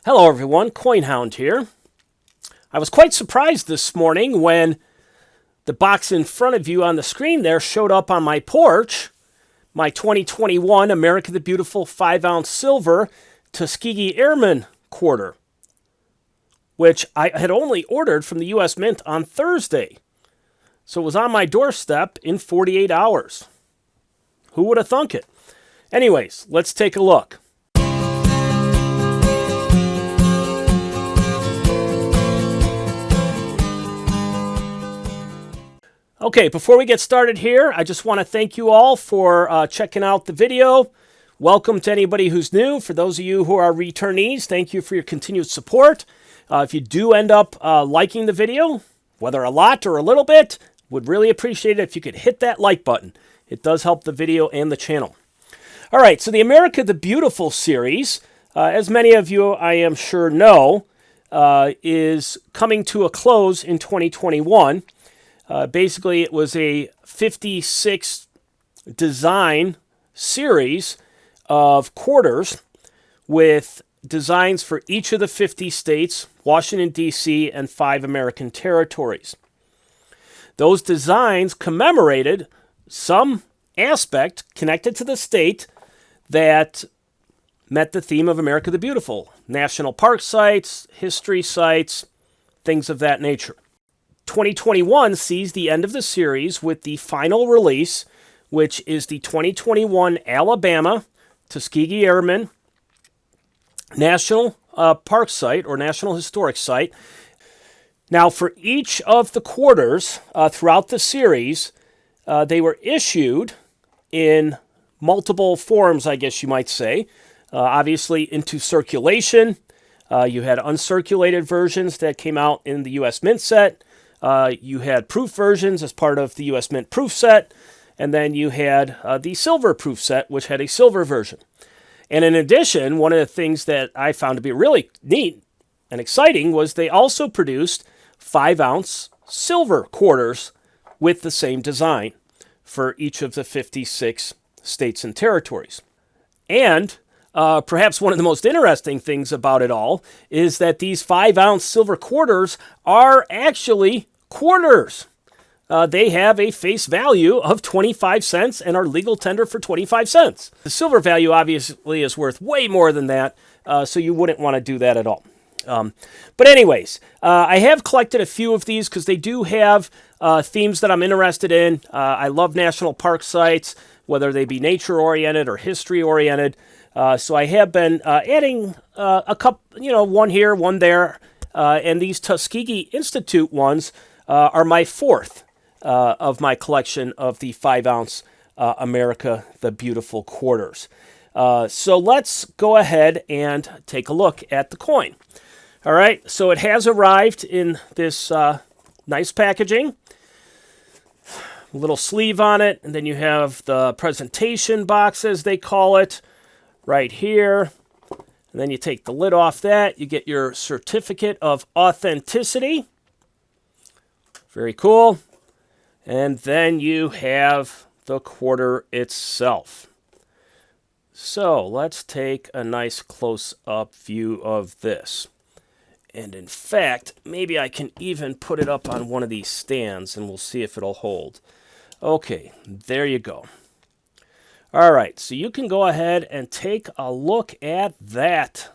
Hello everyone, CoinHound here. I was quite surprised this morning when the box in front of you on the screen there showed up on my porch, my 2021 America the Beautiful 5-ounce silver Tuskegee Airmen quarter, which I had only ordered from the U.S. Mint on Thursday. So it was on my doorstep in 48 hours. Who would have thunk it? Anyways, let's take a look. Okay, before we get started here, I just want to thank you all for checking out the video. Welcome to anybody who's new. For those of you who are returnees, thank you for your continued support. If you do end up liking the video, whether a lot or a little bit, would really appreciate it if you could hit that like button. It does help the video and the channel. All right, so the America the Beautiful series, as many of you I am sure know, is coming to a close in 2021. Basically, it was a 56 design series of quarters with designs for each of the 50 states, Washington, D.C., and 5 American territories. Those designs commemorated some aspect connected to the state that met the theme of America the Beautiful. National park sites, history sites, things of that nature. 2021 sees the end of the series with the final release, which is the 2021 Alabama Tuskegee Airmen National Park Site or National Historic Site. Now, for each of the quarters throughout the series, they were issued in multiple forms, I guess you might say. Obviously, into circulation. You had uncirculated versions that came out in the U.S. Mint set. You had proof versions as part of the U.S. Mint proof set, and then you had the silver proof set, which had a silver version. And in addition, one of the things that I found to be really neat and exciting was they also produced 5-ounce silver quarters with the same design for each of the 56 states and territories. And perhaps one of the most interesting things about it all is that these 5-ounce silver quarters are actually quarters. They have a face value of 25 cents and are legal tender for 25 cents. The silver value obviously is worth way more than that, so you wouldn't want to do that at all. But anyways, I have collected a few of these because they do have themes that I'm interested in. I love national park sites, whether they be nature-oriented or history-oriented. So I have been adding a couple, one here, one there, and these Tuskegee Institute ones are my fourth of my collection of the 5-ounce America the Beautiful quarters. So let's go ahead and take a look at the coin. All right, so it has arrived in this nice packaging. A little sleeve on it, and then you have the presentation box, as they call it, right here. And then you take the lid off that. You get your certificate of authenticity. Very cool. And then you have the quarter itself. So let's take a nice close-up view of this. And in fact, maybe I can even put it up on one of these stands and we'll see if it'll hold. Okay, there you go. All right, so you can go ahead and take a look at that.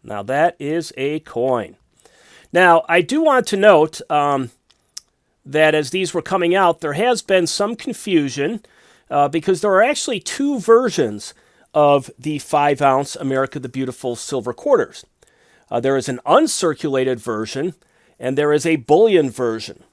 Now, that is a coin. Now, I do want to note that as these were coming out, there has been some confusion because there are actually two versions of the 5-ounce America the Beautiful silver quarters. There is an uncirculated version, and there is a bullion version.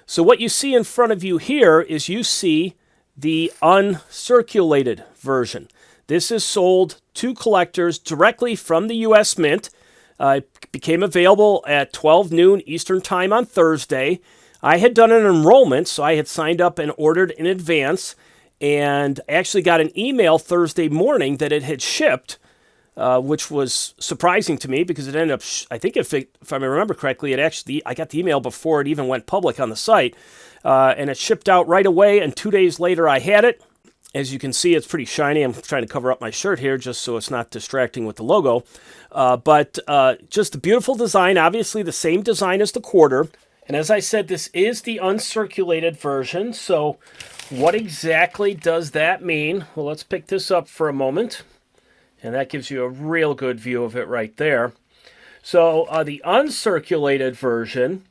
So what you see in front of you here is you see the uncirculated version. This is sold to collectors directly from the U.S. Mint. It became available at 12 noon Eastern Time on Thursday. I had done an enrollment, so I had signed up and ordered in advance, and actually got an email Thursday morning that it had shipped, which was surprising to me because it ended up, I think if I remember correctly, I got the email before it even went public on the site, and it shipped out right away, and 2 days later I had it. As you can see, it's pretty shiny. I'm trying to cover up my shirt here just so it's not distracting with the logo. But just a beautiful design. Obviously, the same design as the quarter. And as I said, this is the uncirculated version. So what exactly does that mean? Well, let's pick this up for a moment. And that gives you a real good view of it right there. So the uncirculated version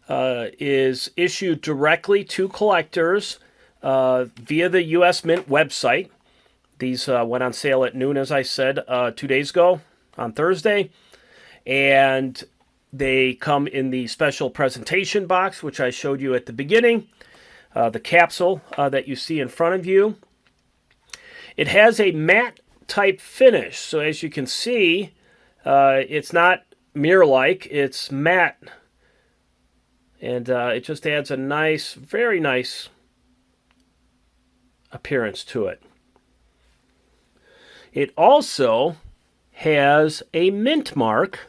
is issued directly to collectors via the U.S. Mint website. These went on sale at noon, as I said, 2 days ago on Thursday. And they come in the special presentation box, which I showed you at the beginning. The capsule that you see in front of you. It has a matte type finish. So as you can see, it's not mirror-like, it's matte. And it just adds a nice, very nice appearance to it. It also has a mint mark.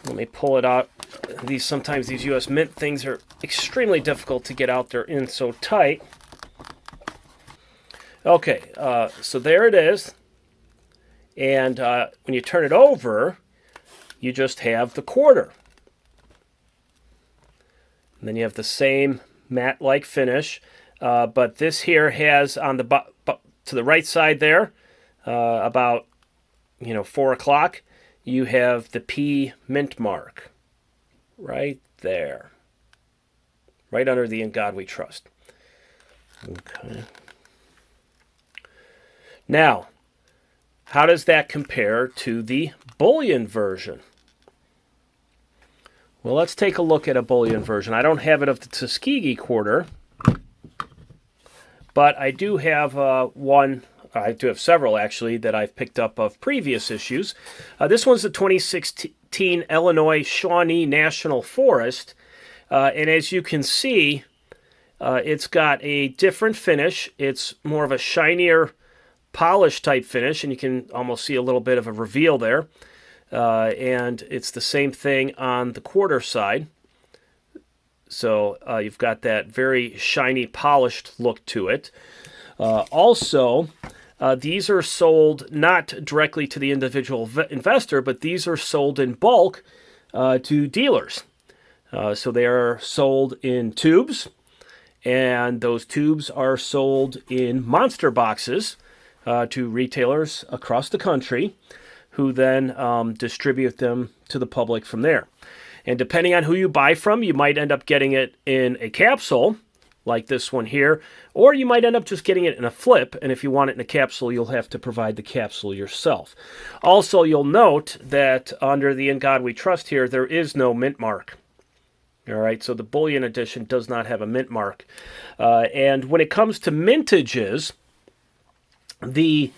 Let me pull it out. Sometimes these U.S. Mint things are extremely difficult to get out. They're in so tight. Okay, so there it is. And when you turn it over, you just have the quarter. And then you have the same matte-like finish. But this here has on the to the right side there, about 4 o'clock, you have the P mint mark right there, right under the "In God We Trust." Okay. Now, how does that compare to the bullion version? Well, let's take a look at a bullion version. I don't have it of the Tuskegee quarter, but I do have one. I do have several, actually, that I've picked up of previous issues. This one's the 2016 Illinois Shawnee National Forest. And as you can see, it's got a different finish. It's more of a shinier, polished type finish, and you can almost see a little bit of a reveal there. And it's the same thing on the quarter side. So you've got that very shiny, polished look to it. Also, these are sold not directly to the individual investor, but these are sold in bulk to dealers. So they are sold in tubes, and those tubes are sold in monster boxes to retailers across the country, who then distribute them to the public from there. And depending on who you buy from, you might end up getting it in a capsule, like this one here, or you might end up just getting it in a flip, and if you want it in a capsule, you'll have to provide the capsule yourself. Also, you'll note that under the "In God We Trust" here, there is no mint mark. All right, so the bullion edition does not have a mint mark. And when it comes to mintages, the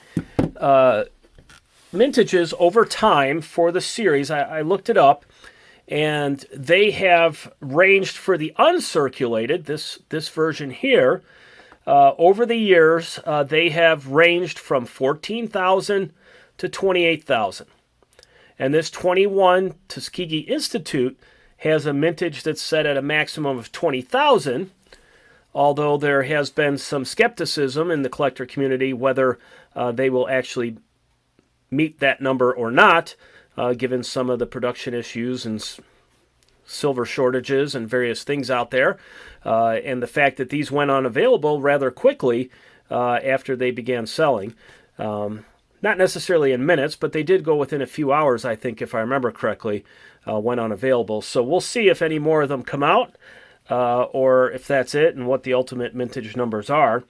mintages over time for the series, I looked it up, and they have ranged for the uncirculated, this version here, over the years, they have ranged from 14,000 to 28,000. And this 21 Tuskegee Institute has a mintage that's set at a maximum of 20,000, although there has been some skepticism in the collector community whether they will actually meet that number or not, given some of the production issues and silver shortages and various things out there, and the fact that these went unavailable rather quickly after they began selling. Not necessarily in minutes, but they did go within a few hours, I think, if I remember correctly, went unavailable. So we'll see if any more of them come out, or if that's it and what the ultimate mintage numbers are.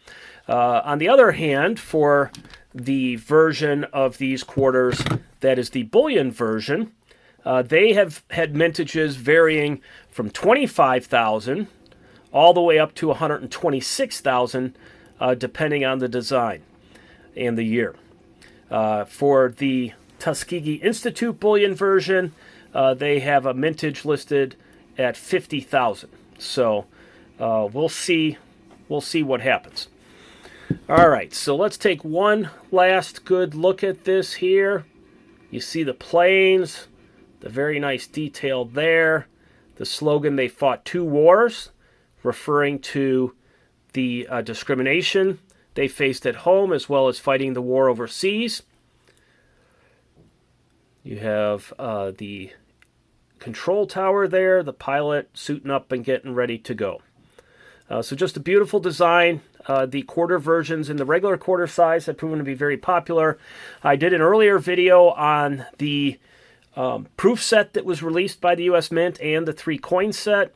On the other hand, for the version of these quarters that is the bullion version, they have had mintages varying from 25,000 all the way up to 126,000, depending on the design and the year. For the Tuskegee Institute bullion version, they have a mintage listed at 50,000. So we'll see what happens. All right, so let's take one last good look at this here. You see the planes, the very nice detail there. The slogan, "They fought two wars," referring to the discrimination they faced at home as well as fighting the war overseas. You have the control tower there, the pilot suiting up and getting ready to go. So just a beautiful design. The quarter versions in the regular quarter size have proven to be very popular. I did an earlier video on the proof set that was released by the U.S. Mint and the 3-coin set.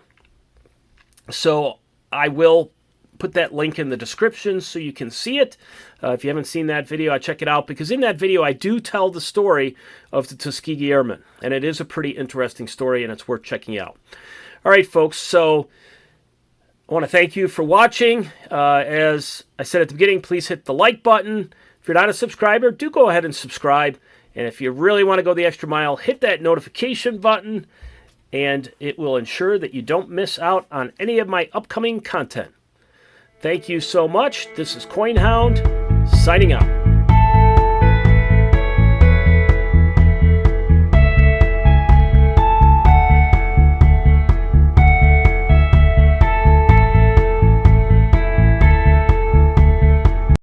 So I will put that link in the description so you can see it. If you haven't seen that video, check it out, because in that video I do tell the story of the Tuskegee Airmen, and it is a pretty interesting story, and it's worth checking out. All right, folks, so I want to thank you for watching. As I said at the beginning, please hit the like button. If you're not a subscriber, do go ahead and subscribe. And if you really want to go the extra mile, hit that notification button, and it will ensure that you don't miss out on any of my upcoming content. Thank you so much. This is CoinHound, signing out.